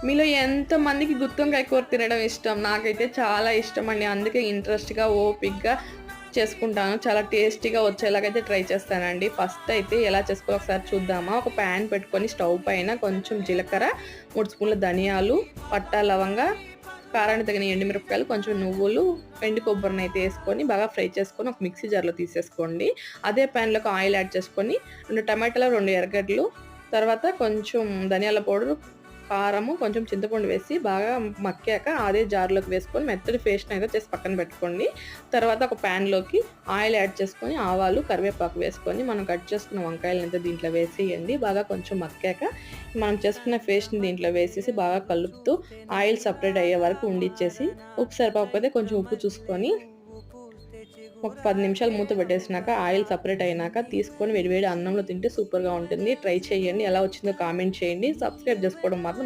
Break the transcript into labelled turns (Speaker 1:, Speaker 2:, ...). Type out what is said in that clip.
Speaker 1: మీలో ఎంతమందికి గుత్తొంకాయ కూర తినడం ఇష్టం? నాకైతే చాలా ఇష్టమండి. అందుకే ఇంట్రెస్ట్‌గా, ఓపికగా చేసుకుంటాను. చాలా టేస్టీగా వచ్చేలాగైతే ట్రై చేస్తానండి. ఫస్ట్ అయితే ఎలా చేసుకోవాలో ఒకసారి చూద్దామా? ఒక పాన్ పెట్టుకొని స్టవ్ పైన కొంచెం జీలకర్ర, 3 స్పూన్ల ధనియాలు, పట్టా, లవంగా, కారానికి తగిన ఎండుమిరపకాయలు, కొంచెం నువ్వులు, ఎండు కొబ్బరినైతే యేసుకొని బాగా ఫ్రై చేసుకొని ఒక మిక్సీ జార్‌లో తీసేసుకోండి. అదే పాన్‌లోకి ఆయిల్ యాడ్ చేసుకొని 2 టమాటాలు, 2 ఎర్రగడ్డలు, తర్వాత కొంచెం ధనియాల పౌడరు, కారము, కొంచెం చింతపండు వేసి బాగా మక్కాక అదే జార్‌లోకి వేసుకొని మెత్తటి పేస్ట్‌నైతే చేసి పక్కన పెట్టుకోండి. తర్వాత ఒక పాన్‌లోకి ఆయిల్ యాడ్ చేసుకొని ఆవాలు, కరివేపాకు వేసుకొని మనం కట్ చేసుకున్న వంకాయలనైతే దీంట్లో వేసేయండి. బాగా కొంచెం మక్కాక మనం చేసుకున్న పేస్ట్‌ని దీంట్లో వేసేసి బాగా కలుపుతూ ఆయిల్ సెపరేట్ అయ్యే వరకు ఉండిచ్చేసి ఉప్పు సరిపోకపోతే కొంచెం ఉప్పు చూసుకొని ఒక 10 నిమిషాలు మూత పెట్టేసినాక ఆయిల్ సెపరేట్ అయినాక తీసుకొని వేడి వేడి అన్నంలో తింటే సూపర్‌గా ఉంటుంది. ట్రై చేయండి. ఎలా వచ్చిందో కామెంట్ చేయండి. సబ్స్క్రైబ్ చేసుకోవడం మాత్రం